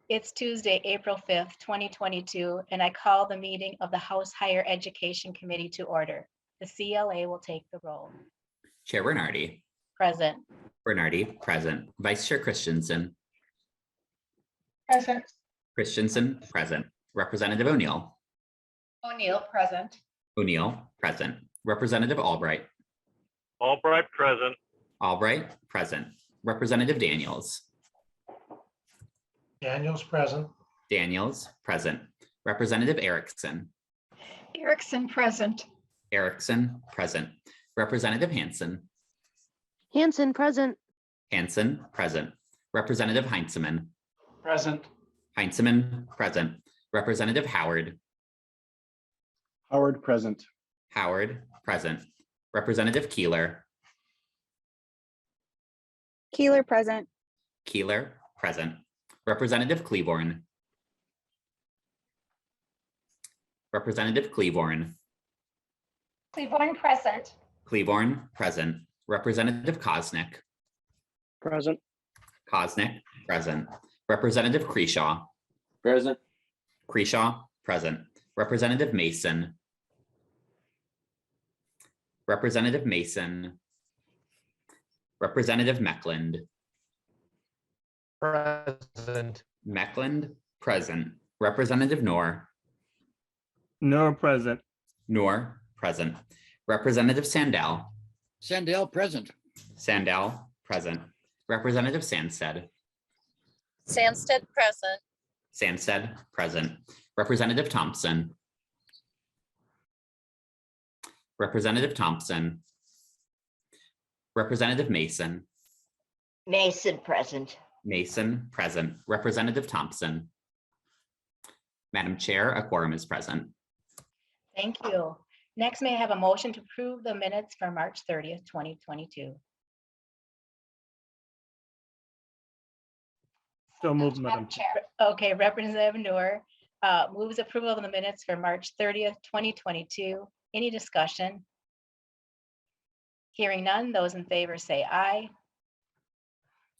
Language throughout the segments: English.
It's Tuesday, April 5th, 2022, and I call the meeting of the House Higher Education Committee to order. The CLA will take the roll. Chair Bernardy. Present. Bernardy, present. Vice Chair Christensen. Present. Christensen, present. Representative O'Neill. O'Neill, present. O'Neill, present. Representative Albright. Albright, present. Albright, present. Representative Daniels. Daniels, present. Daniels, present. Representative Erickson. Erickson, present. Erickson, present. Representative Hansen. Hansen, present. Hansen, present. Representative Heinzeman. Present. Heinzeman, present. Representative Howard. Howard, present. Howard, present. Representative Keeler. Keeler, present. Keeler, present. Representative Cleaborn. Representative Cleaborn. Cleaborn, present. Cleaborn, present. Representative Kosnick. Present. Kosnick, present. Representative Creshaw. Present. Creshaw, present. Representative Mason. Representative Mason. Representative Meckland. Present. Meckland, present. Representative Knorr. Knorr, present. Knorr, present. Representative Sandell. Sandell, present. Sandell, present. Representative Sandsted. Sandsted, present. Sandsted, present. Representative Thompson. Representative Thompson. Representative Mason. Mason, present. Mason, present. Representative Thompson. Madam Chair, a quorum is present. Thank you. Next, may I have a motion to approve the minutes for March 30th, 2022? So moved, Madam Chair. Okay, Representative Noor moves approval of the minutes for March 30th, 2022. Any discussion? Hearing none, those in favor say aye.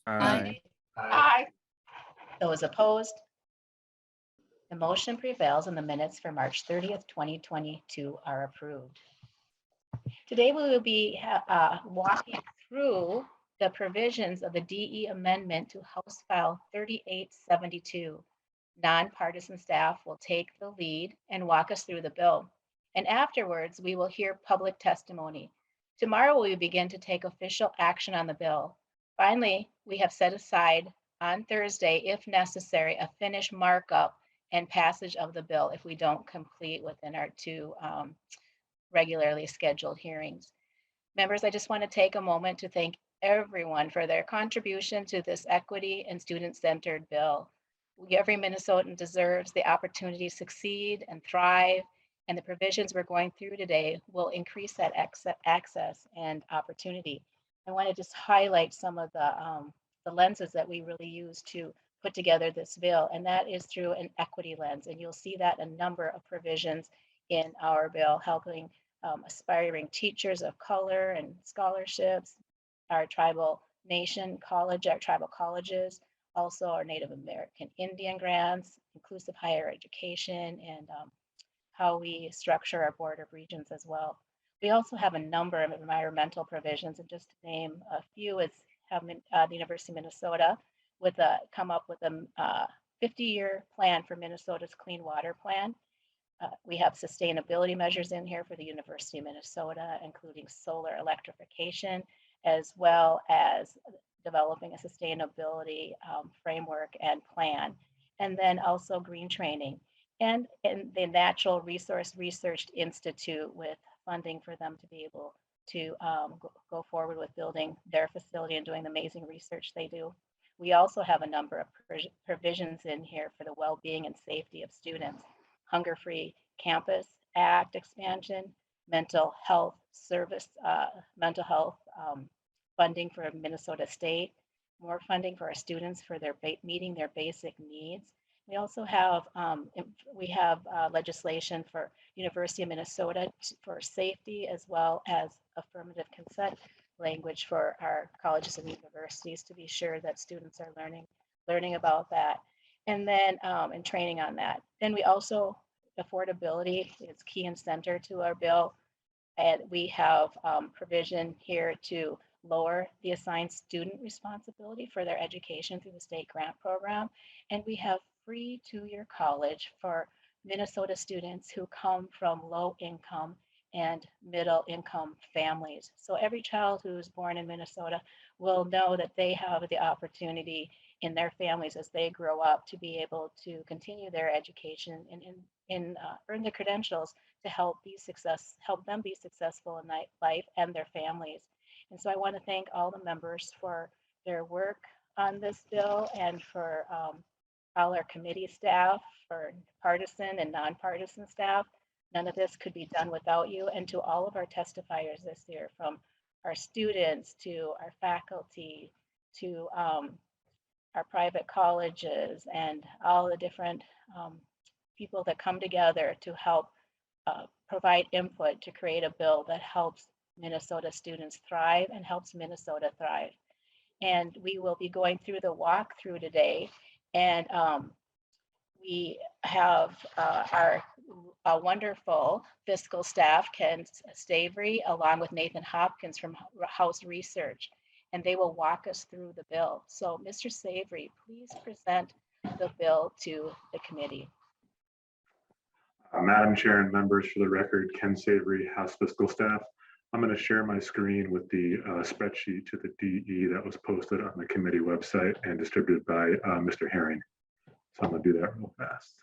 Aye. Aye. Those opposed? The motion prevails and the minutes for March 30th, 2022 are approved. Today we will be walking through the provisions of the DE amendment to House File 3872. Nonpartisan staff will take the lead and walk us through the bill. And afterwards, we will hear public testimony. Tomorrow, we begin to take official action on the bill. Finally, we have set aside on Thursday, if necessary, a finished markup and passage of the bill if we don't complete within our two regularly scheduled hearings. Members, I just want to take a moment to thank everyone for their contribution to this equity and student-centered bill. Every Minnesotan deserves the opportunity to succeed and thrive, and the provisions we're going through today will increase that access and opportunity. I want to just highlight some of the lenses that we really use to put together this bill, and that is through an equity lens. And you'll see that a number of provisions in our bill, helping aspiring teachers of color and scholarships, our tribal nation college, our tribal colleges, also our Native American Indian grants, inclusive higher education, and how we structure our board of regents as well. We also have a number of environmental provisions, and just to name a few, it's the University of Minnesota come up with a 50-year plan for Minnesota's Clean Water Plan. We have sustainability measures in here for the University of Minnesota, including solar electrification, as well as developing a sustainability framework and plan. And then also green training and the Natural Resource Research Institute with funding for them to be able to go forward with building their facility and doing the amazing research they do. We also have a number of provisions in here for the well-being and safety of students. Hunger-Free Campus Act expansion, mental health service, funding for Minnesota State, more funding for our students for their meeting their basic needs. We also have legislation for University of Minnesota for safety, as well as affirmative consent language for our colleges and universities to be sure that students are learning about that. and then and training on that. Then we also, affordability is key and center to our bill. And we have provision here to lower the assigned student responsibility for their education through the state grant program. And we have free 2-year college for Minnesota students who come from low income and middle income families. So every child who is born in Minnesota will know that they have the opportunity in their families as they grow up to be able to continue their education and earn the credentials to help them be successful in life and their families. And so I want to thank all the members for their work on this bill and for all our committee staff, for partisan and nonpartisan staff. None of this could be done without you, and to all of our testifiers this year, from our students to our faculty to our private colleges and all the different people that come together to help provide input to create a bill that helps Minnesota students thrive and helps Minnesota thrive. And we will be going through the walkthrough today, and we have our wonderful fiscal staff, Ken Stavery, along with Nathan Hopkins from House Research, and they will walk us through the bill. So Mr. Stavery, please present the bill to the committee. Madam Chair and members, for the record, Ken Savory, House Fiscal Staff. I'm going to share my screen with the spreadsheet to the DE that was posted on the committee website and distributed by Mr. Herring. So I'm going to do that real fast.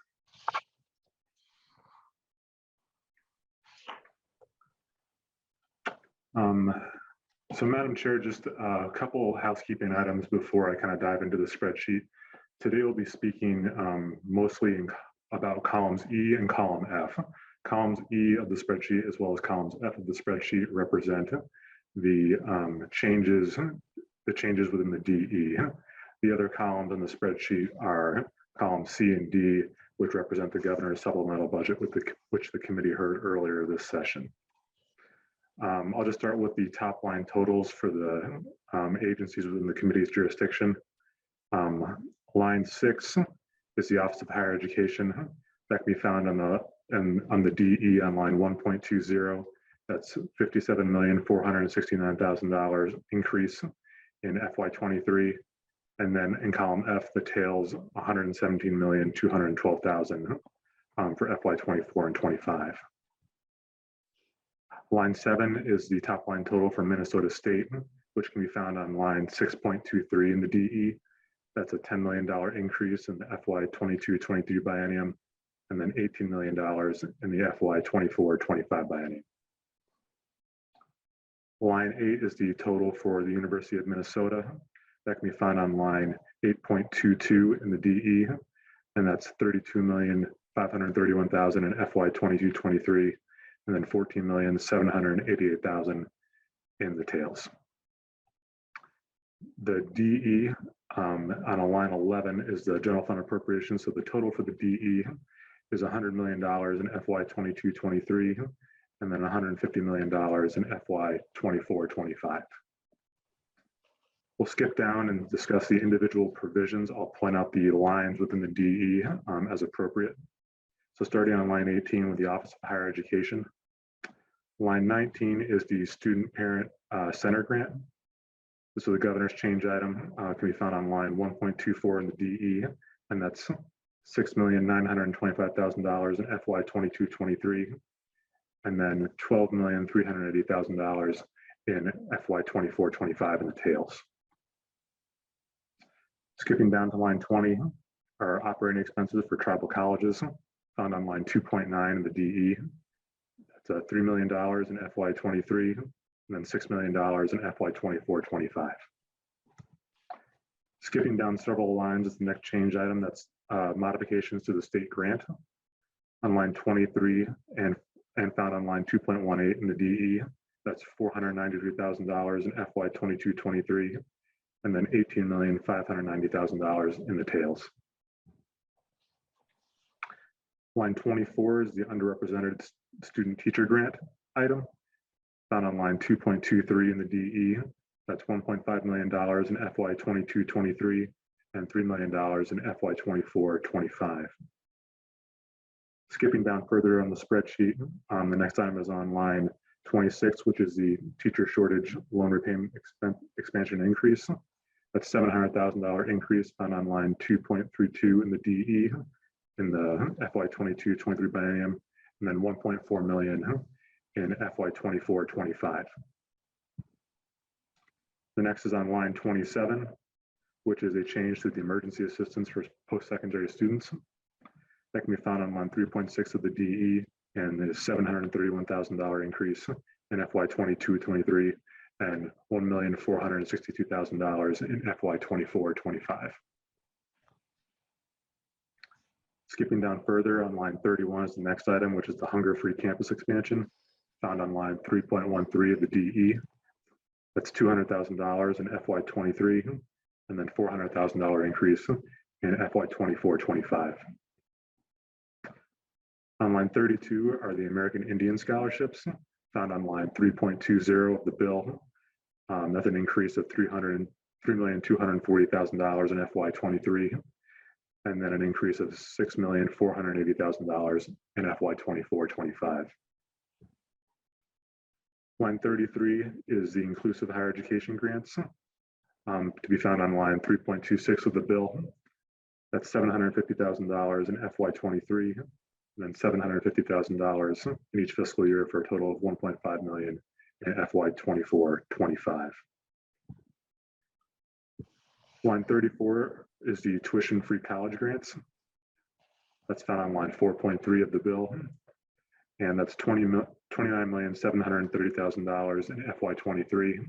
So Madam Chair, just a couple housekeeping items before I kind of dive into the spreadsheet. Today we'll be speaking mostly about columns E and column F. Columns E of the spreadsheet as well as columns F of the spreadsheet represent the changes within the DE. The other columns on the spreadsheet are columns C and D, which represent the governor's supplemental budget, which the committee heard earlier this session. I'll just start with the top line totals for the agencies within the committee's jurisdiction. Line 6 is the Office of Higher Education. That can be found on the DE on line 1.20. That's $57,469,000 increase in FY23. And then in column F, the tails $117,212,000 for FY24 and 25. Line 7 is the top line total for Minnesota State, which can be found on line 6.23 in the DE. That's a $10 million increase in the FY22-23 biennium, and then $18 million in the FY24-25 biennium. Line 8 is the total for the University of Minnesota. That can be found on line 8.22 in the DE, and that's $32,531,000 in FY22-23, and then $14,788,000 in the tails. The DE on a line 11 is the general fund appropriation. So the total for the DE is $100 million in FY22-23, and then $150 million in FY24-25. We'll skip down and discuss the individual provisions. I'll point out the lines within the DE as appropriate. So starting on line 18 with the Office of Higher Education. Line 19 is the Student Parent Center Grant. This is the governor's change item, can be found on line 1.24 in the DE, and that's $6,925,000 in FY22-23, and then $12,380,000 in FY24-25 in the tails. Skipping down to line 20, our operating expenses for tribal colleges, found on line 2.9 in the DE. That's $3 million in FY23, and then $6 million in FY24-25. Skipping down several lines is the next change item. That's modifications to the state grant on line 23 and found on line 2.18 in the DE. That's $493,000 in FY22-23, and then $18,590,000 in the tails. Line 24 is the underrepresented student teacher grant item, found on line 2.23 in the DE. That's $1.5 million in FY22-23, and $3 million in FY 24-25. Skipping down further on the spreadsheet, the next item is on line 26, which is the teacher shortage loan repayment expansion increase. That's $700,000 increase found on line 2.32 in the DE in the FY 22-23 biennium, and then 1.4 million in FY 24-25. The next is on line 27, which is a change to the emergency assistance for post-secondary students. That can be found on line 3.6 of the DE, and the $731,000 increase in FY 22-23 and $1,462,000 in FY 24-25. Skipping down further on line 31 is the next item, which is the hunger-free campus expansion, found on line 3.13 of the DE. That's $200,000 in FY 23, and then $400,000 increase in FY 24-25. On line 32 are the American Indian scholarships, found on line 3.20 of the bill. That's an increase of $3,240,000 in FY 23, and then an increase of $6,480,000 in FY 24-25. Line 33 is the inclusive higher education grants, to be found on line 3.26 of the bill. That's $750,000 in FY 23, and then $750,000 in each fiscal year for a total of $1.5 million in FY 24-25. Line 34 is the tuition-free college grants. That's found on line 4.3 of the bill, and that's $29,730,000 in FY 23,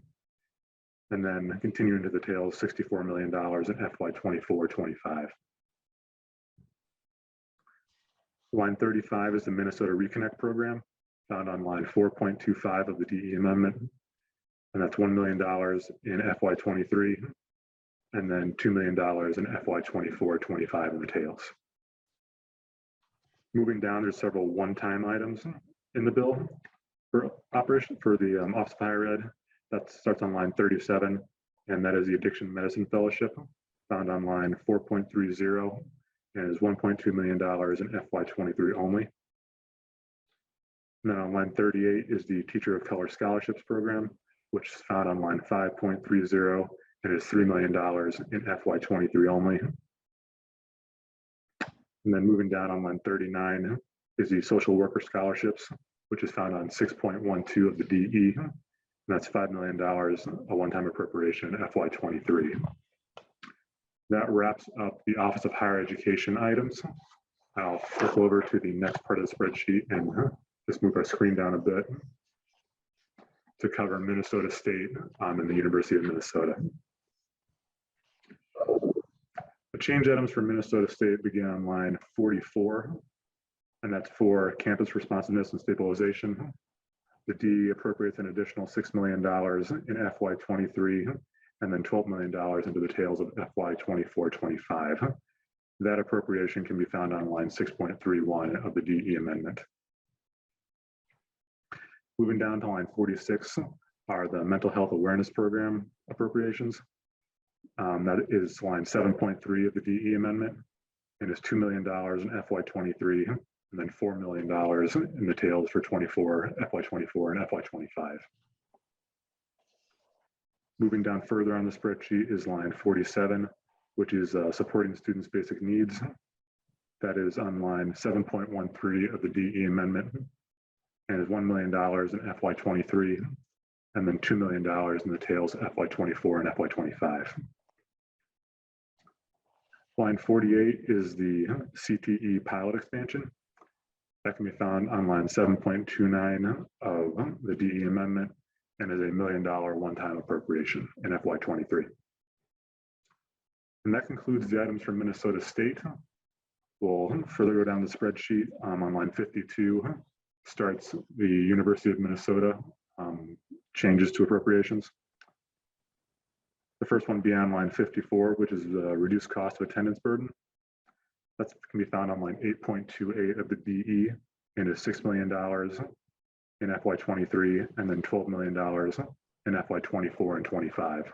and then continuing to the tail, $64 million in FY 24-25. Line 35 is the Minnesota Reconnect program, found on line 4.25 of the DE amendment, and that's $1 million in FY 23, and then $2 million in FY 24-25 in the tails. Moving down, there's several one-time items in the bill for operation for the Office of Higher Ed. That starts on line 37, and that is the Addiction Medicine Fellowship, found on line 4.30, and is $1.2 million in FY 23 only. And then on line 38 is the Teacher of Color Scholarships Program, which is found on line 5.30, and is $3 million in FY 23 only. And then moving down on line 39 is the Social Worker Scholarships, which is found on 6.12 of the DE. And that's $5 million, a one-time appropriation in FY 23. That wraps up the Office of Higher Education items. I'll flip over to the next part of the spreadsheet and just move our screen down a bit to cover Minnesota State and the University of Minnesota. The change items for Minnesota State begin on line 44, and that's for campus responsiveness and stabilization. The DE appropriates an additional $6 million in FY 23, and then $12 million into the tails of FY 24-25. That appropriation can be found on line 6.31 of the DE amendment. Moving down to line 46 are the Mental Health Awareness Program appropriations. That is line 7.3 of the DE amendment, and is $2 million in FY 23, and then $4 million in the tails for FY 24 and FY 25. Moving down further on the spreadsheet is line 47, which is supporting students' basic needs. That is on line 7.13 of the DE amendment, and is $1 million in FY 23, and then $2 million in the tails FY 24 and FY 25. Line 48 is the CTE pilot expansion. That can be found on line 7.29 of the DE amendment, and is $1 million one-time appropriation in FY 23. And that concludes the items from Minnesota State. We'll further go down the spreadsheet on line 52, starts the University of Minnesota changes to appropriations. The first one being on line 54, which is the reduced cost of attendance burden. That can be found on line 8.28 of the DE, and is $6 million in FY 23, and then $12 million in FY 24 and 25.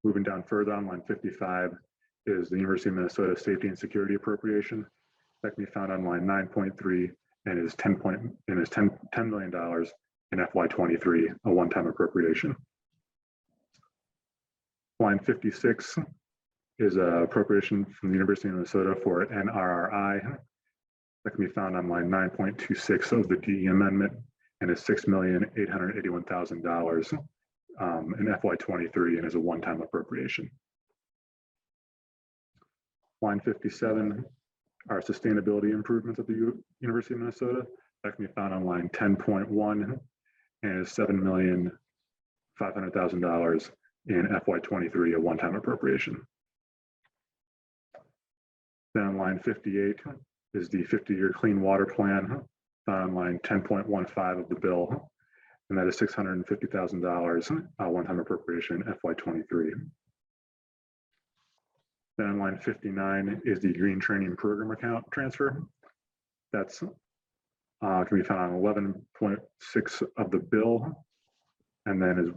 Moving down further on line 55 is the University of Minnesota Safety and Security Appropriation. That can be found on line 9.3 and is $10 million in FY23, a one-time appropriation. Line 56 is an appropriation from the University of Minnesota for NRRI. That can be found on line 9.26 of the DE amendment and is $6,881,000 in FY23 and is a one-time appropriation. Line 57 are sustainability improvements at the University of Minnesota. That can be found on line 10.1 and is $7,500,000 in FY23, a one-time appropriation. Then on line 58 is the 50-year clean water plan, found on line 10.15 of the bill, and that is $650,000, a one-time appropriation FY23. Then on line 59 is the green training program account transfer. That's can be found on 11.6 of the bill, and then is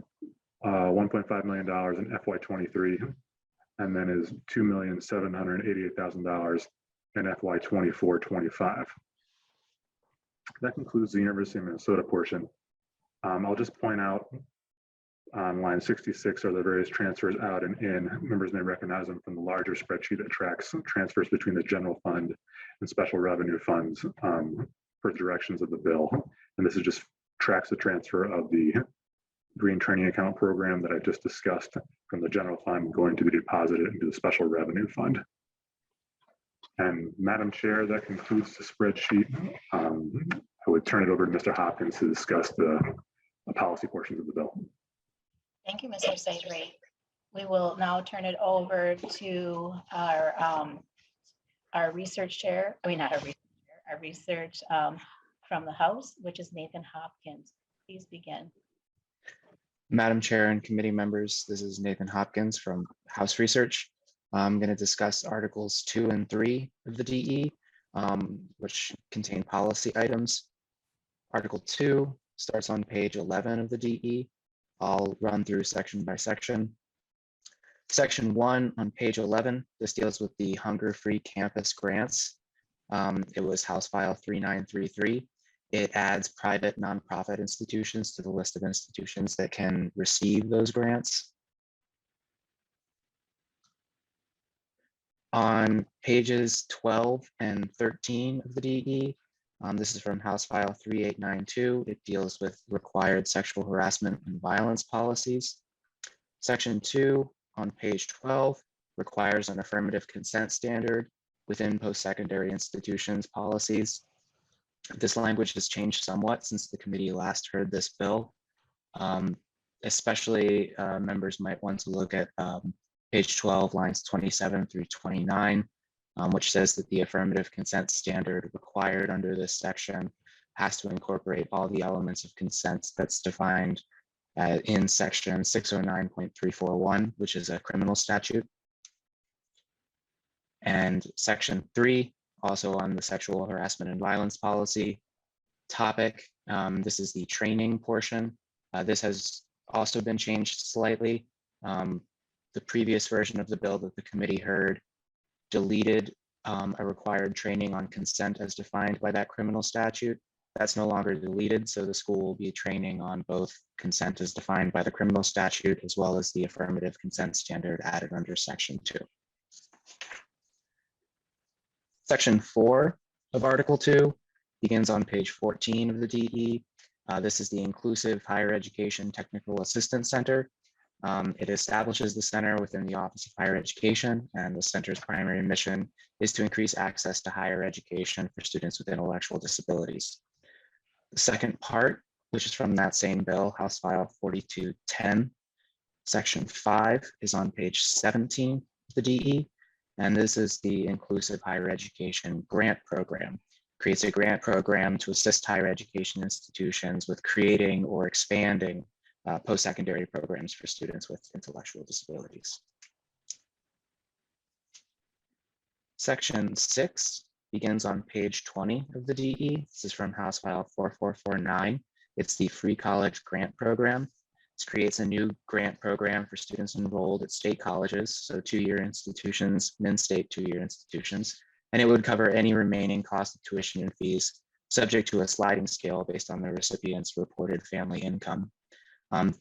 $1.5 million in FY23, and then is $2,788,000 in FY24-25. That concludes the University of Minnesota portion. I'll just point out on line 66 are the various transfers out and in. Members may recognize them from the larger spreadsheet that tracks transfers between the general fund and special revenue funds for directions of the bill. And this is just tracks the transfer of the green training account program that I just discussed from the general fund going to be deposited into the special revenue fund. And Madam Chair, that concludes the spreadsheet. I would turn it over to Mr. Hopkins to discuss the policy portions of the bill. Thank you, Mr. Segre. We will now turn it over to our research chair. I mean, not our research chair, our research from the House, which is Nathan Hopkins. Please begin. Madam Chair and committee members, this is Nathan Hopkins from House Research. I'm going to discuss Articles 2 and 3 of the DE, which contain policy items. Article 2 starts on page 11 of the DE. I'll run through section by section. Section 1 on page 11, this deals with the hunger-free campus grants. It was House File 3933. It adds private nonprofit institutions to the list of institutions that can receive those grants. On pages 12 and 13 of the DE, this is from House File 3892. It deals with required sexual harassment and violence policies. Section 2 on page 12 requires an affirmative consent standard within post-secondary institutions policies. This language has changed somewhat since the committee last heard this bill. Especially members might want to look at page 12, lines 27 through 29, which says that the affirmative consent standard required under this section has to incorporate all the elements of consent that's defined in section 609.341, which is a criminal statute. And section 3, also on the sexual harassment and violence policy topic, this is the training portion. This has also been changed slightly. The previous version of the bill that the committee heard deleted a required training on consent as defined by that criminal statute. That's no longer deleted, so the school will be training on both consent as defined by the criminal statute as well as the affirmative consent standard added under section 2. Section 4 of Article 2 begins on page 14 of the DE. This is the Inclusive Higher Education Technical Assistance Center. It establishes the center within the Office of Higher Education, and the center's primary mission is to increase access to higher education for students with intellectual disabilities. The second part, which is from that same bill, House File 4210, Section 5 is on page 17 of the DE, and this is the Inclusive Higher Education Grant Program. Creates a grant program to assist higher education institutions with creating or expanding post-secondary programs for students with intellectual disabilities. Section 6 begins on page 20 of the DE. This is from House File 4449. It's the Free College Grant Program. This creates a new grant program for students enrolled at state colleges, so two-year institutions, min-state two-year institutions, and it would cover any remaining cost of tuition and fees subject to a sliding scale based on the recipient's reported family income.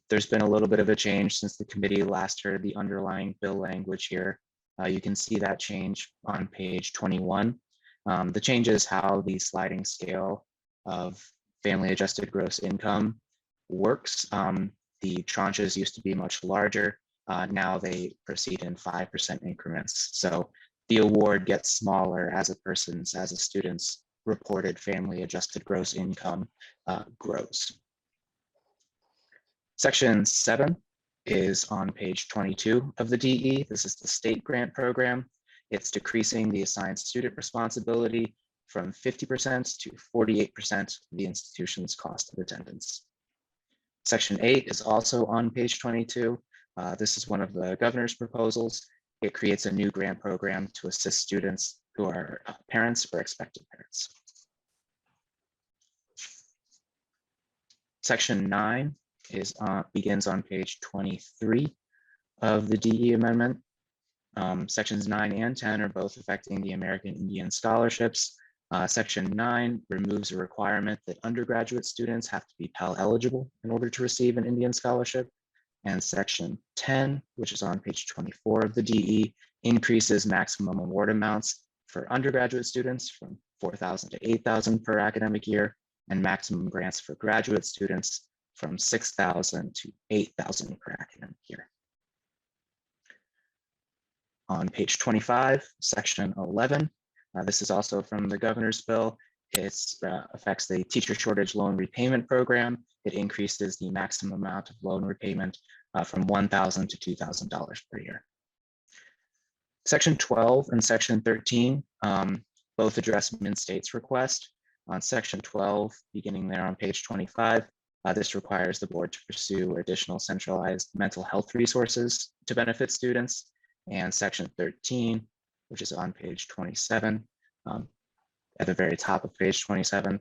There's been a little bit of a change since the committee last heard the underlying bill language here. You can see that change on page 21. The change is how the sliding scale of family adjusted gross income works. The tranches used to be much larger. Now they proceed in 5% increments. So the award gets smaller as a student's reported family adjusted gross income grows. Section 7 is on page 22 of the DE. This is the state grant program. It's decreasing the assigned student responsibility from 50% to 48% of the institution's cost of attendance. Section 8 is also on page 22. This is one of the governor's proposals. It creates a new grant program to assist students who are parents or expectant parents. Section 9 begins on page 23 of the DE amendment. Sections 9 and 10 are both affecting the American Indian scholarships. Section 9 removes a requirement that undergraduate students have to be Pell eligible in order to receive an Indian scholarship. And Section 10, which is on page 24 of the DE, increases maximum award amounts for undergraduate students from $4,000 to $8,000 per academic year, and maximum grants for graduate students from $6,000 to $8,000 per academic year. On page 25, section 11, this is also from the governor's bill. It affects the teacher shortage loan repayment program. It increases the maximum amount of loan repayment from $1,000 to $2,000 per year. Section 12 and section 13 both address min-state's request. On section 12, beginning there on page 25, this requires the board to pursue additional centralized mental health resources to benefit students. And section 13, which is on page 27, at the very top of page 27,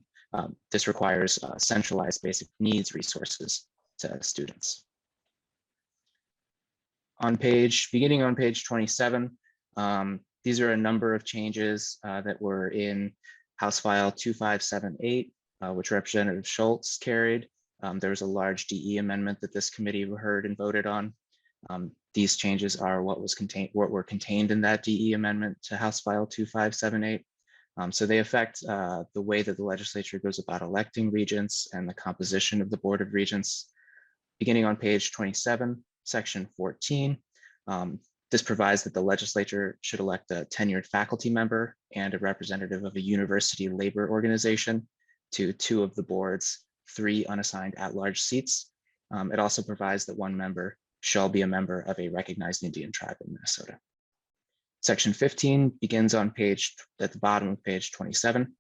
this requires centralized basic needs resources to students. Beginning on page 27, these are a number of changes that were in House File 2578, which Representative Schultz carried. There was a large DE amendment that this committee heard and voted on. These changes are what were contained in that DE amendment to House File 2578. So they affect the way that the legislature goes about electing regents and the composition of the Board of Regents. Beginning on page 27, section 14, this provides that the legislature should elect a tenured faculty member and a representative of a university labor organization to 2 of the board's 3 unassigned at-large seats. It also provides that 1 member shall be a member of a recognized Indian tribe in Minnesota. Section 15 begins at the bottom of page 27.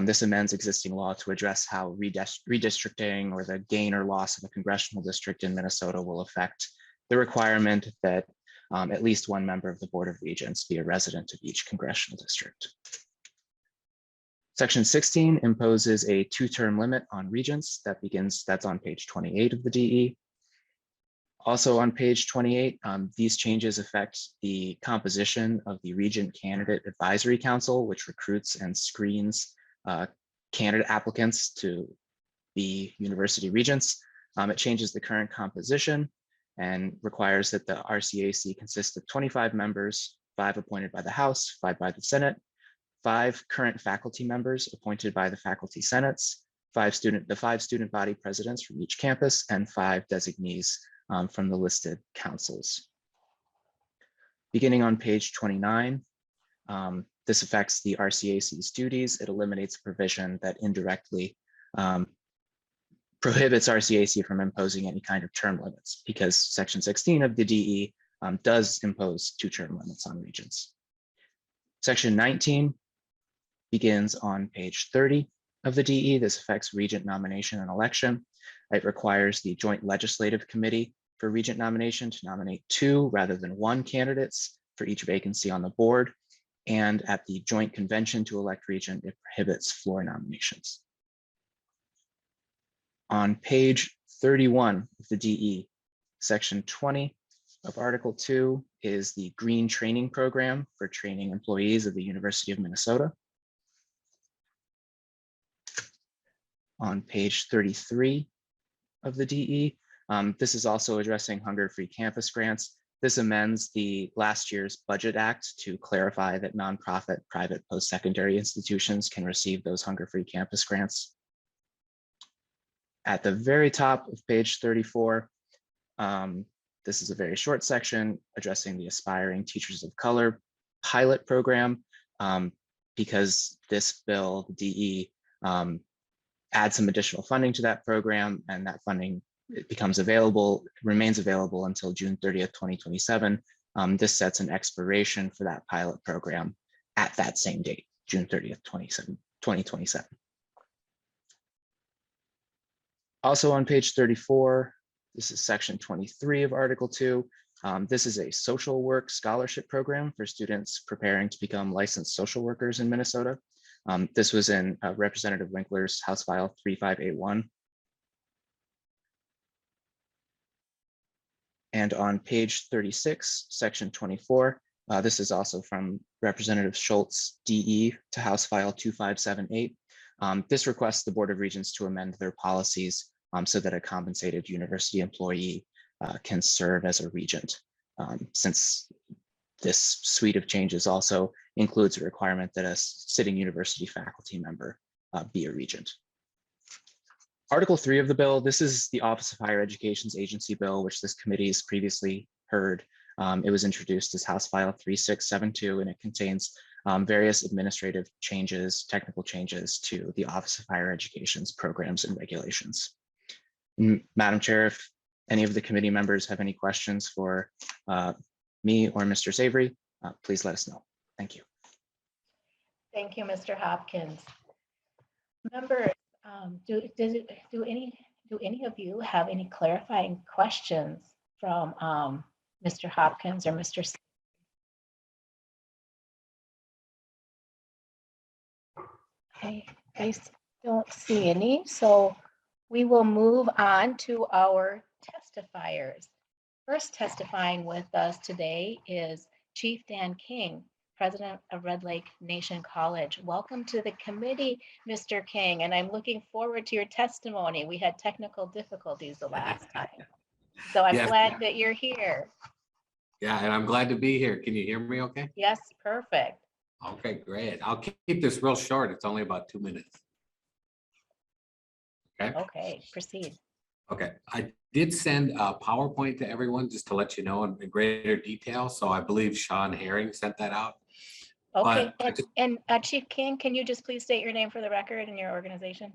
This amends existing law to address how redistricting or the gain or loss of a congressional district in Minnesota will affect the requirement that at least 1 member of the Board of Regents be a resident of each congressional district. Section 16 imposes a 2-term limit on regents that's on page 28 of the DE. Also on page 28, these changes affect the composition of the Regent Candidate Advisory Council, which recruits and screens candidate applicants to be university regents. It changes the current composition and requires that the RCAC consist of 25 members, 5 appointed by the House, 5 by the Senate, 5 current faculty members appointed by the faculty senates, 5 student body presidents from each campus, and 5 designees from the listed councils. Beginning on page 29, this affects the RCAC's duties. It eliminates a provision that indirectly prohibits RCAC from imposing any kind of term limits, because section 16 of the DE does impose 2-term limits on regents. Section 19 begins on page 30 of the DE. This affects regent nomination and election. It requires the Joint Legislative Committee for regent nomination to nominate 2 rather than 1 candidates for each vacancy on the board. And at the Joint Convention to elect regent, it prohibits floor nominations. On page 31 of the DE. Section 20 of Article 2 is the Green Training Program for training employees of the University of Minnesota. On page 33 of the DE, this is also addressing hunger-free campus grants. This amends the last year's Budget Act to clarify that nonprofit private post-secondary institutions can receive those hunger-free campus grants. At the very top of page 34, this is a very short section addressing the Aspiring Teachers of Color pilot program, because this bill, the DE, adds some additional funding to that program, and that funding becomes available, remains available until June 30th, 2027. This sets an expiration for that pilot program at that same date, June 30th, 2027. Also on page 34, this is section 23 of Article 2. This is a social work scholarship program for students preparing to become licensed social workers in Minnesota. This was in Representative Winkler's House File 3581. And on page 36, section 24, this is also from Representative Schultz, DE, to House File 2578. This requests the Board of Regents to amend their policies so that a compensated university employee can serve as a regent, since this suite of changes also includes a requirement that a sitting university faculty member be a regent. Article 3 of the bill, this is the Office of Higher Education's agency bill, which this committee has previously heard. It was introduced as House File 3672, and it contains various administrative changes, technical changes to the Office of Higher Education's programs and regulations. Madam Chair, if any of the committee members have any questions for me or Mr. Savory, please let us know. Thank you. Thank you, Mr. Hopkins. Members, do any of you have any clarifying questions from Mr. Hopkins or Mr. I don't see any, so we will move on to our testifiers. First testifying with us today is Chief Dan King, President of Red Lake Nation College. Welcome to the committee, Mr. King, and I'm looking forward to your testimony. We had technical difficulties the last time, so I'm glad that you're here. Yeah, and I'm glad to be here. Can you hear me okay? Yes, perfect. Okay, great. I'll keep this real short. It's only about 2 minutes. Okay. Okay, proceed. Okay, I did send a PowerPoint to everyone just to let you know in greater detail. So I believe Sean Herring sent that out. Okay, and Chief King, can you just please state your name for the record and your organization?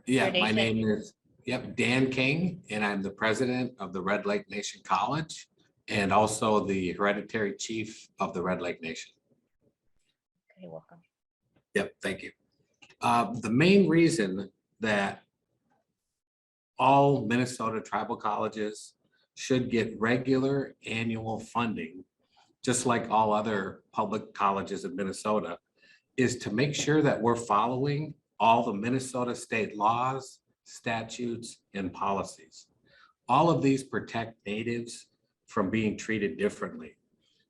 Yeah, my name is Dan King, and I'm the president of the Red Lake Nation College and also the hereditary chief of the Red Lake Nation. Okay, welcome. Yep, thank you. The main reason that all Minnesota tribal colleges should get regular annual funding, just like all other public colleges in Minnesota, is to make sure that we're following all the Minnesota state laws, statutes, and policies. All of these protect natives from being treated differently.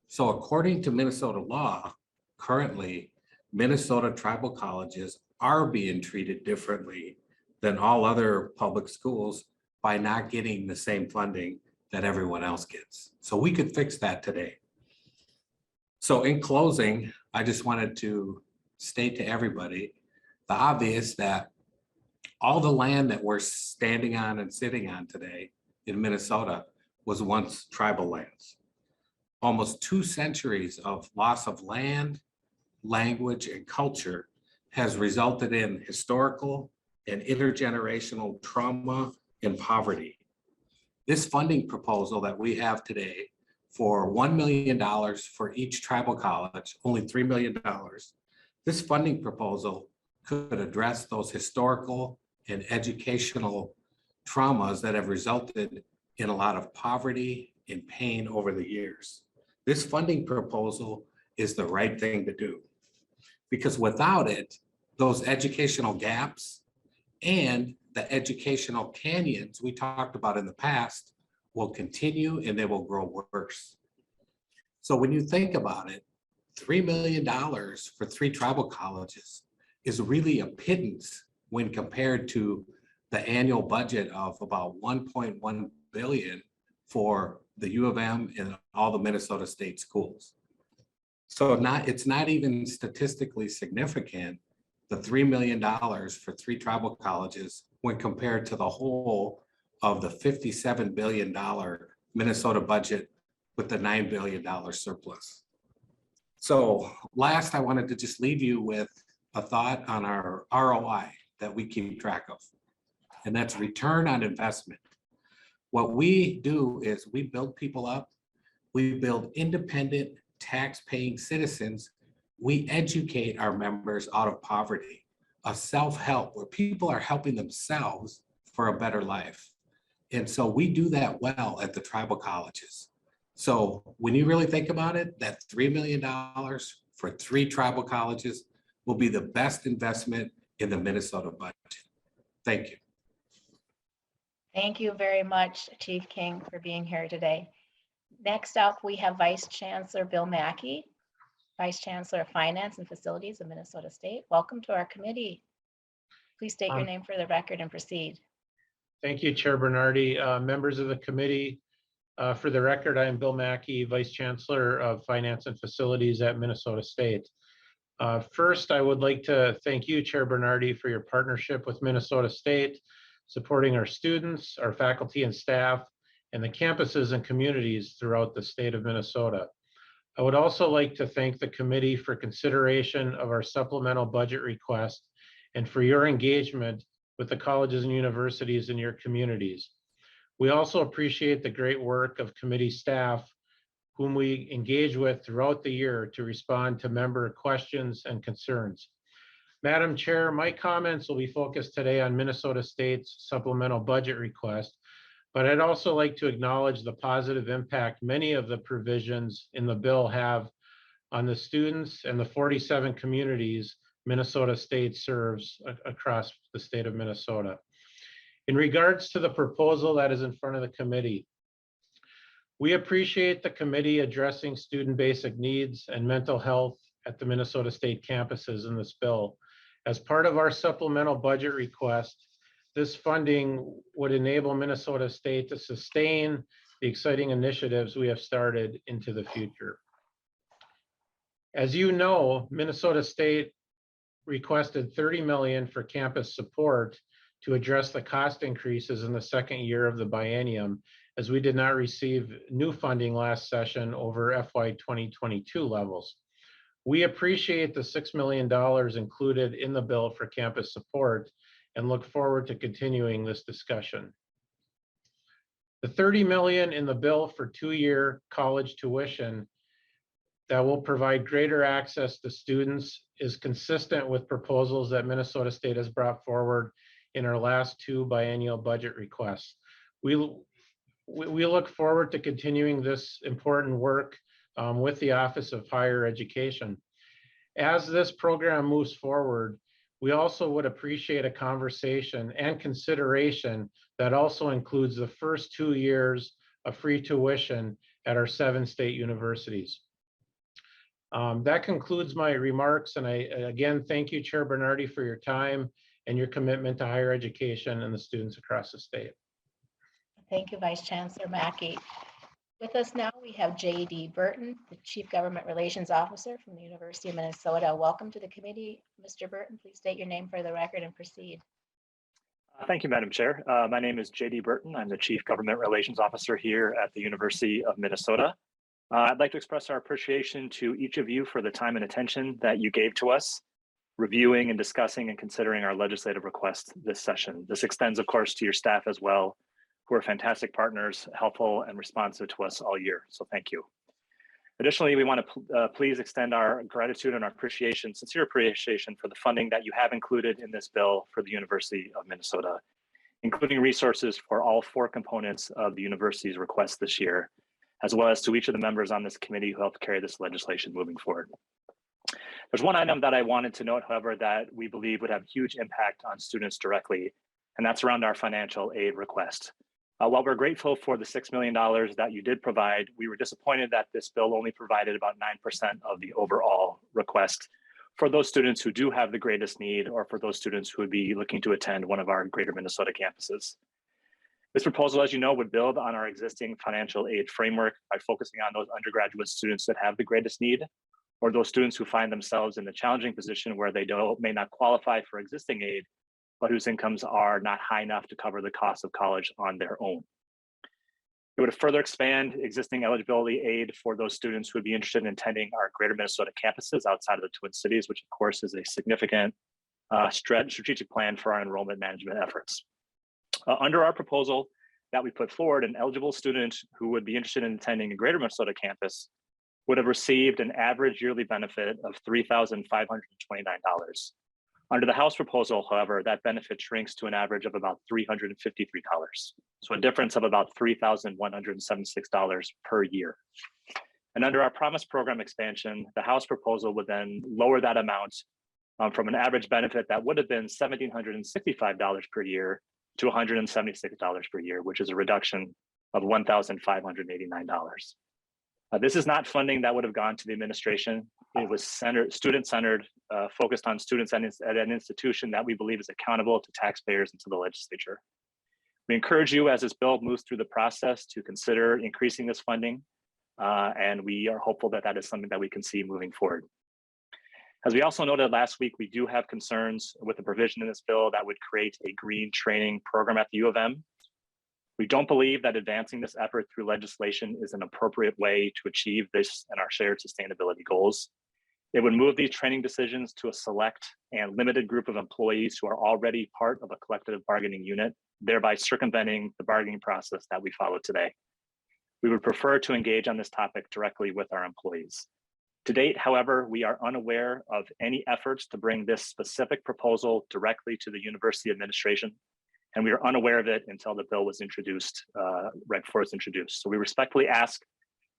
So according to Minnesota law, currently, Minnesota tribal colleges are being treated differently than all other public schools by not getting the same funding that everyone else gets. So we could fix that today. So in closing, I just wanted to state to everybody the obvious that all the land that we're standing on and sitting on today in Minnesota was once tribal lands. Almost 2 centuries of loss of land, language, and culture has resulted in historical and intergenerational trauma and poverty. This funding proposal that we have today for $1 million for each tribal college, only $3 million, this funding proposal could address those historical and educational traumas that have resulted in a lot of poverty and pain over the years. This funding proposal is the right thing to do, because without it, those educational gaps and the educational canyons we talked about in the past will continue and they will grow worse. So when you think about it, $3 million for 3 tribal colleges is really a pittance when compared to the annual budget of about 1.1 billion for the U of M and all the Minnesota state schools. So it's not even statistically significant, the $3 million for 3 tribal colleges when compared to the whole of the $57 billion Minnesota budget with the $9 billion surplus. So last, I wanted to just leave you with a thought on our ROI that we keep track of, and that's return on investment. What we do is we build people up, we build independent tax-paying citizens, we educate our members out of poverty, a self-help where people are helping themselves for a better life. And so we do that well at the tribal colleges. So when you really think about it, that $3 million for 3 tribal colleges will be the best investment in the Minnesota budget. Thank you. Thank you very much, Chief King, for being here today. Next up, we have Vice Chancellor Bill Mackey, Vice Chancellor of Finance and Facilities of Minnesota State. Welcome to our committee. Please state your name for the record and proceed. Thank you, Chair Bernardy. Members of the committee, for the record, I am Bill Mackey, Vice Chancellor of Finance and Facilities at Minnesota State. First, I would like to thank you, Chair Bernardy, for your partnership with Minnesota State, supporting our students, our faculty and staff, and the campuses and communities throughout the state of Minnesota. I would also like to thank the committee for consideration of our supplemental budget request and for your engagement with the colleges and universities in your communities. We also appreciate the great work of committee staff whom we engage with throughout the year to respond to member questions and concerns. Madam Chair, my comments will be focused today on Minnesota State's supplemental budget request, but I'd also like to acknowledge the positive impact many of the provisions in the bill have on the students and the 47 communities Minnesota State serves across the state of Minnesota. In regards to the proposal that is in front of the committee, we appreciate the committee addressing student basic needs and mental health at the Minnesota State campuses in this bill. As part of our supplemental budget request, this funding would enable Minnesota State to sustain the exciting initiatives we have started into the future. As you know, Minnesota State requested $30 million for campus support to address the cost increases in the second year of the biennium, as we did not receive new funding last session over FY 2022 levels. We appreciate the $6 million included in the bill for campus support and look forward to continuing this discussion. The $30 million in the bill for 2-year college tuition that will provide greater access to students is consistent with proposals that Minnesota State has brought forward in our last 2 biennial budget requests. We look forward to continuing this important work with the Office of Higher Education. As this program moves forward, we also would appreciate a conversation and consideration that also includes the first 2 years of free tuition at our 7 state universities. That concludes my remarks, and I again thank you, Chair Bernardy, for your time and your commitment to higher education and the students across the state. Thank you, Vice Chancellor Mackey. With us now, we have J.D. Burton, the Chief Government Relations Officer from the University of Minnesota. Welcome to the committee, Mr. Burton. Please state your name for the record and proceed. Thank you, Madam Chair. My name is J.D. Burton. I'm the Chief Government Relations Officer here at the University of Minnesota. I'd like to express our appreciation to each of you for the time and attention that you gave to us, reviewing and discussing and considering our legislative request this session. This extends, of course, to your staff as well, who are fantastic partners, helpful and responsive to us all year. So thank you. Additionally, we want to please extend our gratitude and our appreciation, sincere appreciation for the funding that you have included in this bill for the University of Minnesota, including resources for all 4 components of the university's request this year, as well as to each of the members on this committee who helped carry this legislation moving forward. There's one item that I wanted to note, however, that we believe would have huge impact on students directly, and that's around our financial aid request. While we're grateful for the $6 million that you did provide, we were disappointed that this bill only provided about 9% of the overall request for those students who do have the greatest need, or for those students who would be looking to attend one of our greater Minnesota campuses. This proposal, as you know, would build on our existing financial aid framework by focusing on those undergraduate students that have the greatest need, or those students who find themselves in the challenging position where they may not qualify for existing aid, but whose incomes are not high enough to cover the cost of college on their own. It would further expand existing eligibility aid for those students who would be interested in attending our greater Minnesota campuses outside of the Twin Cities, which of course is a significant strategic plan for our enrollment management efforts. Under our proposal that we put forward, an eligible student who would be interested in attending a greater Minnesota campus would have received an average yearly benefit of $3,529. Under the House proposal, however, that benefit shrinks to an average of about $353. So a difference of about $3,176 per year. And under our Promise Program expansion, the House proposal would then lower that amount from an average benefit that would have been $1,765 per year to $176 per year, which is a reduction of $1,589. This is not funding that would have gone to the administration. It was student-centered, focused on students at an institution that we believe is accountable to taxpayers and to the legislature. We encourage you, as this bill moves through the process, to consider increasing this funding, and we are hopeful that that is something that we can see moving forward. As we also noted last week, we do have concerns with the provision in this bill that would create a green training program at the U of M. We don't believe that advancing this effort through legislation is an appropriate way to achieve this and our shared sustainability goals. It would move these training decisions to a select and limited group of employees who are already part of a collective bargaining unit, thereby circumventing the bargaining process that we follow today. We would prefer to engage on this topic directly with our employees. To date, however, we are unaware of any efforts to bring this specific proposal directly to the university administration, and we are unaware of it until the bill was introduced, right before it's introduced. So we respectfully ask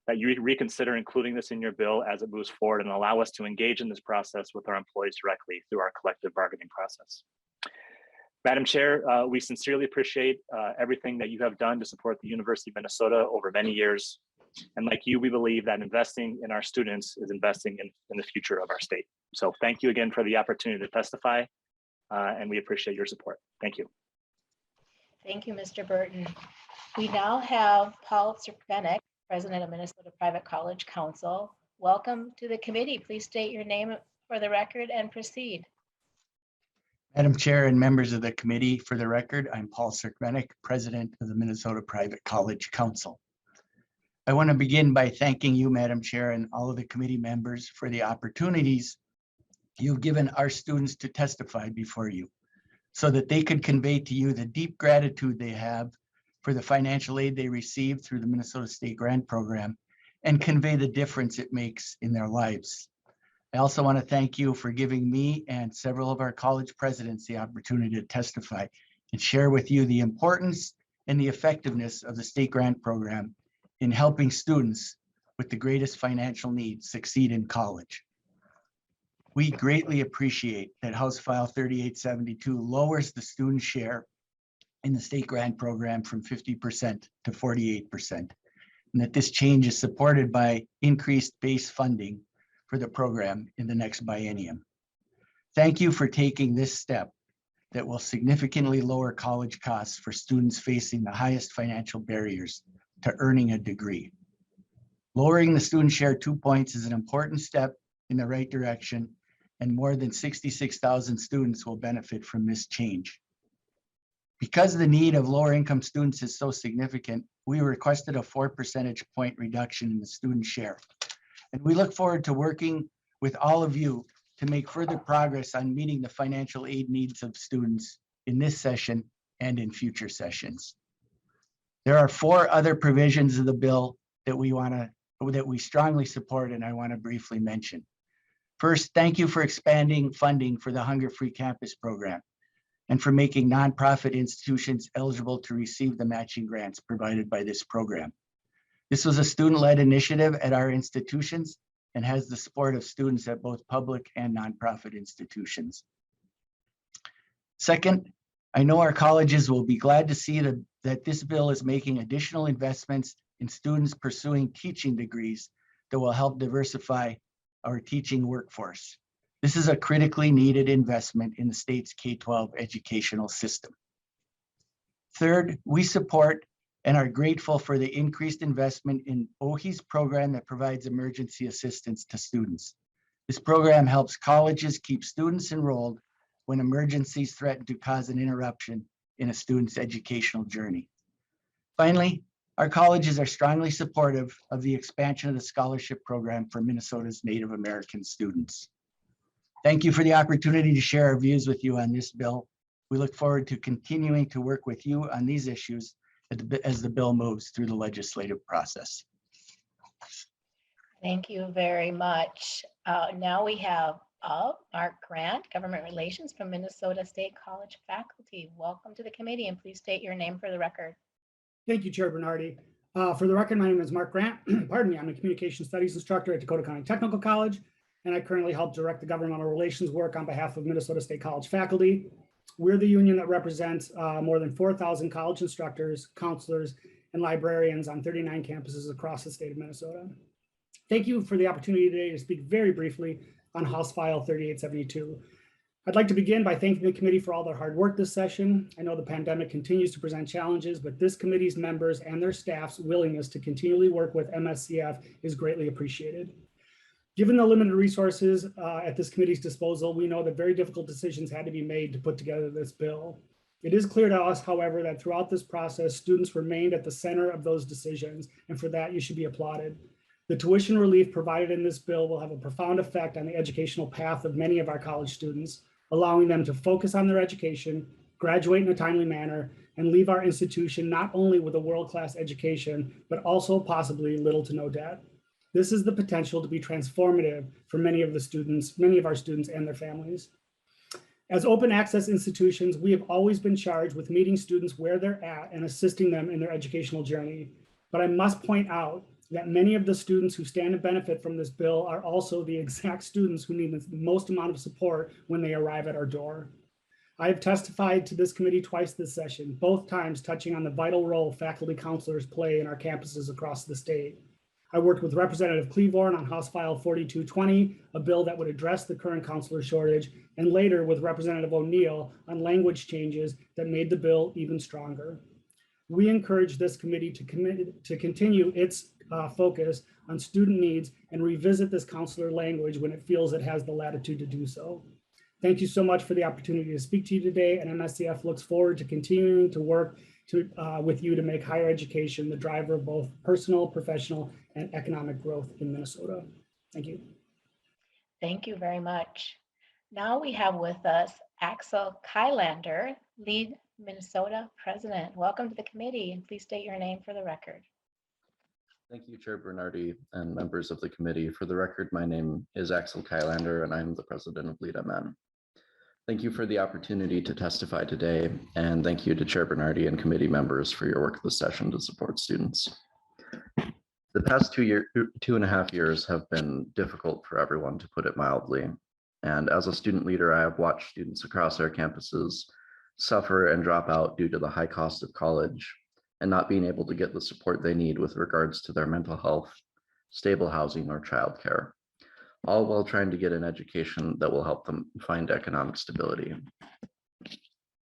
that you reconsider including this in your bill as it moves forward and allow us to engage in this process with our employees directly through our collective bargaining process. Madam Chair, we sincerely appreciate everything that you have done to support the University of Minnesota over many years. And like you, we believe that investing in our students is investing in the future of our state. So thank you again for the opportunity to testify, and we appreciate your support. Thank you. Thank you, Mr. Burton. We now have Paul Cerkvenik, President of Minnesota Private College Council. Welcome to the committee. Please state your name for the record and proceed. Madam Chair and members of the committee, for the record, I'm Paul Cerkvenik, President of the Minnesota Private College Council. I want to begin by thanking you, Madam Chair, and all of the committee members for the opportunities you've given our students to testify before you, so that they could convey to you the deep gratitude they have for the financial aid they receive through the Minnesota State Grant Program and convey the difference it makes in their lives. I also want to thank you for giving me and several of our college presidents the opportunity to testify and share with you the importance and the effectiveness of the State Grant Program in helping students with the greatest financial needs succeed in college. We greatly appreciate that House File 3872 lowers the student share in the State Grant Program from 50% to 48%, and that this change is supported by increased base funding for the program in the next biennium. Thank you for taking this step that will significantly lower college costs for students facing the highest financial barriers to earning a degree. Lowering the student share 2 points is an important step in the right direction, and more than 66,000 students will benefit from this change. Because the need of lower income students is so significant, we requested a 4 percentage point reduction in the student share. And we look forward to working with all of you to make further progress on meeting the financial aid needs of students in this session and in future sessions. There are 4 other provisions of the bill that we strongly support, and I want to briefly mention. First, thank you for expanding funding for the Hunger-Free Campus program and for making nonprofit institutions eligible to receive the matching grants provided by this program. This was a student-led initiative at our institutions and has the support of students at both public and nonprofit institutions. Second, I know our colleges will be glad to see that this bill is making additional investments in students pursuing teaching degrees that will help diversify our teaching workforce. This is a critically needed investment in the state's K-12 educational system. Third, we support and are grateful for the increased investment in OHI's program that provides emergency assistance to students. This program helps colleges keep students enrolled when emergencies threaten to cause an interruption in a student's educational journey. Finally, our colleges are strongly supportive of the expansion of the scholarship program for Minnesota's Native American students. Thank you for the opportunity to share our views with you on this bill. We look forward to continuing to work with you on these issues as the bill moves through the legislative process. Thank you very much. Now we have Mark Grant, Government Relations from Minnesota State College faculty. Welcome to the committee, and please state your name for the record. Thank you, Chair Bernardy. For the record, my name is Mark Grant. Pardon me, I'm a communication studies instructor at Dakota County Technical College, and I currently help direct the governmental relations work on behalf of Minnesota State College faculty. We're the union that represents more than 4,000 college instructors, counselors, and librarians on 39 campuses across the state of Minnesota. Thank you for the opportunity today to speak very briefly on House File 3872. I'd like to begin by thanking the committee for all their hard work this session. I know the pandemic continues to present challenges, but this committee's members and their staff's willingness to continually work with MSCF is greatly appreciated. Given the limited resources at this committee's disposal, we know that very difficult decisions had to be made to put together this bill. It is clear to us, however, that throughout this process, students remained at the center of those decisions, and for that, you should be applauded. The tuition relief provided in this bill will have a profound effect on the educational path of many of our college students, allowing them to focus on their education, graduate in a timely manner, and leave our institution not only with a world-class education, but also possibly little to no debt. This is the potential to be transformative for many of our students and their families. As open access institutions, we have always been charged with meeting students where they're at and assisting them in their educational journey. But I must point out that many of the students who stand to benefit from this bill are also the exact students who need the most amount of support when they arrive at our door. I have testified to this committee twice this session, both times touching on the vital role faculty counselors play in our campuses across the state. I worked with Representative Cleavorn on House File 4220, a bill that would address the current counselor shortage, and later with Representative O'Neill on language changes that made the bill even stronger. We encourage this committee to continue its focus on student needs and revisit this counselor language when it feels it has the latitude to do so. Thank you so much for the opportunity to speak to you today, and MSCF looks forward to continuing to work with you to make higher education the driver of both personal, professional, and economic growth in Minnesota. Thank you. Thank you very much. Now we have with us Axel Kylander, Lead Minnesota President. Welcome to the committee, and please state your name for the record. Thank you, Chair Bernardy and members of the committee. For the record, my name is Axel Kylander, and I'm the president of Lead MN. Thank you for the opportunity to testify today, and thank you to Chair Bernardy and committee members for your work this session to support students. The past 2.5 years have been difficult for everyone, to put it mildly. And as a student leader, I have watched students across our campuses suffer and drop out due to the high cost of college and not being able to get the support they need with regards to their mental health, stable housing, or childcare, all while trying to get an education that will help them find economic stability.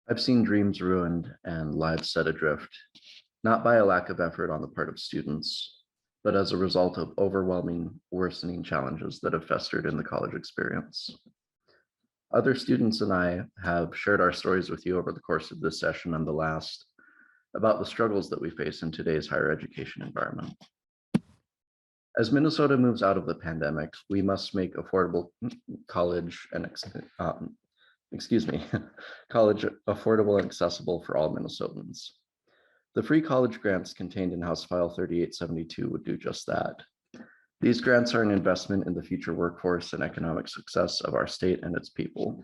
I've seen dreams ruined and lives set adrift, not by a lack of effort on the part of students, but as a result of overwhelming, worsening challenges that have festered in the college experience. Other students and I have shared our stories with you over the course of this session and the last about the struggles that we face in today's higher education environment. As Minnesota moves out of the pandemic, we must make affordable college college affordable and accessible for all Minnesotans. The free college grants contained in House File 3872 would do just that. These grants are an investment in the future workforce and economic success of our state and its people.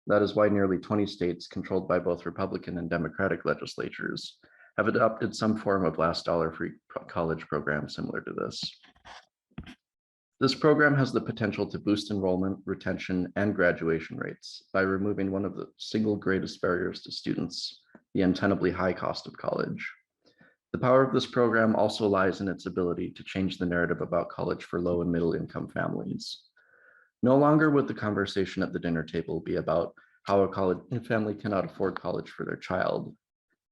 That is why nearly 20 states controlled by both Republican and Democratic legislatures have adopted some form of last dollar free college program similar to this. This program has the potential to boost enrollment, retention, and graduation rates by removing one of the single greatest barriers to students, the untenably high cost of college. The power of this program also lies in its ability to change the narrative about college for low and middle income families. No longer would the conversation at the dinner table be about how a college family cannot afford college for their child.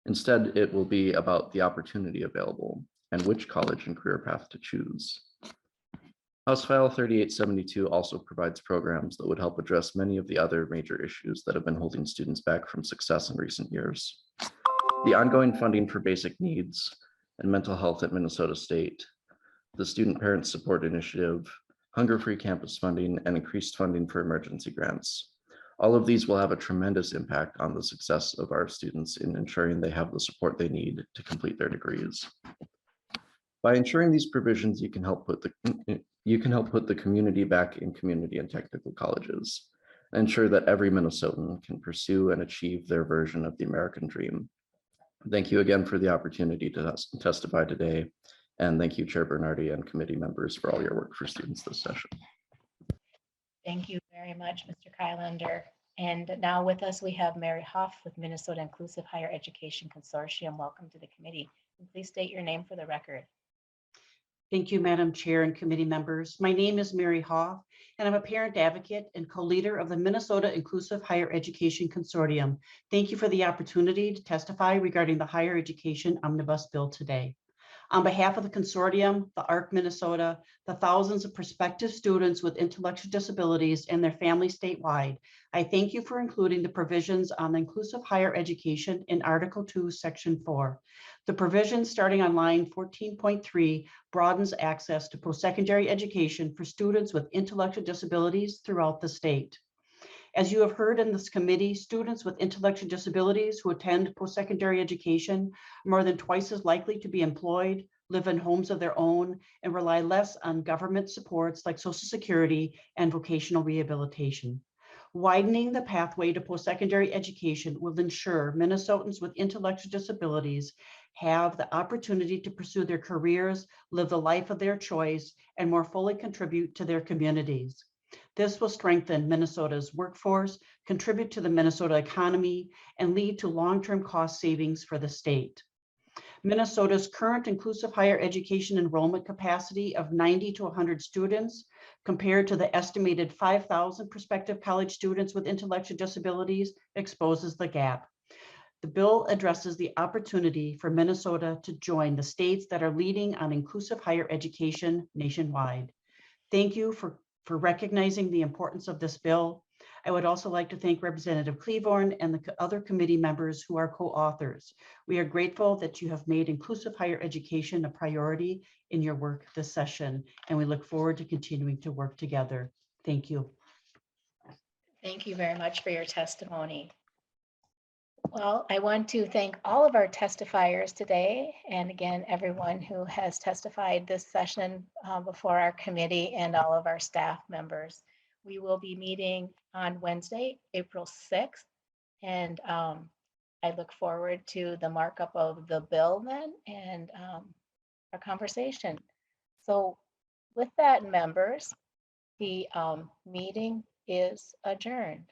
Instead, it will be about the opportunity available and which college and career path to choose. House File 3872 also provides programs that would help address many of the other major issues that have been holding students back from success in recent years. The ongoing funding for basic needs and mental health at Minnesota State, the Student Parent Support Initiative, hunger-free campus funding, and increased funding for emergency grants. All of these will have a tremendous impact on the success of our students in ensuring they have the support they need to complete their degrees. By ensuring these provisions, you can help put the community back in community and technical colleges, and ensure that every Minnesotan can pursue and achieve their version of the American dream. Thank you again for the opportunity to testify today. And thank you, Chair Bernardy and committee members, for all your work for students this session. Thank you very much, Mr. Kylander. And now with us, we have Mary Hauff with Minnesota Inclusive Higher Education Consortium. Welcome to the committee. And please state your name for the record. Thank you, Madam Chair and committee members. My name is Mary Hauff, and I'm a parent advocate and co-leader of the Minnesota Inclusive Higher Education Consortium. Thank you for the opportunity to testify regarding the higher education omnibus bill today. On behalf of the consortium, the ARC Minnesota, the thousands of prospective students with intellectual disabilities and their families statewide, I thank you for including the provisions on inclusive higher education in Article 2, Section 4. The provision starting on line 14.3 broadens access to post-secondary education for students with intellectual disabilities throughout the state. As you have heard in this committee, students with intellectual disabilities who attend post-secondary education are more than twice as likely to be employed, live in homes of their own, and rely less on government supports like Social Security and vocational rehabilitation. Widening the pathway to post-secondary education will ensure Minnesotans with intellectual disabilities have the opportunity to pursue their careers, live the life of their choice, and more fully contribute to their communities. This will strengthen Minnesota's workforce, contribute to the Minnesota economy, and lead to long-term cost savings for the state. Minnesota's current inclusive higher education enrollment capacity of 90 to 100 students, compared to the estimated 5,000 prospective college students with intellectual disabilities, exposes the gap. The bill addresses the opportunity for Minnesota to join the states that are leading on inclusive higher education nationwide. Thank you for recognizing the importance of this bill. I would also like to thank Representative Cleavorn and the other committee members who are co-authors. We are grateful that you have made inclusive higher education a priority in your work this session, and we look forward to continuing to work together. Thank you. Thank you very much for your testimony. Well, I want to thank all of our testifiers today, and again, everyone who has testified this session before our committee and all of our staff members. We will be meeting on Wednesday, April 6th, and I look forward to the markup of the bill then and our conversation. So with that, members, the meeting is adjourned.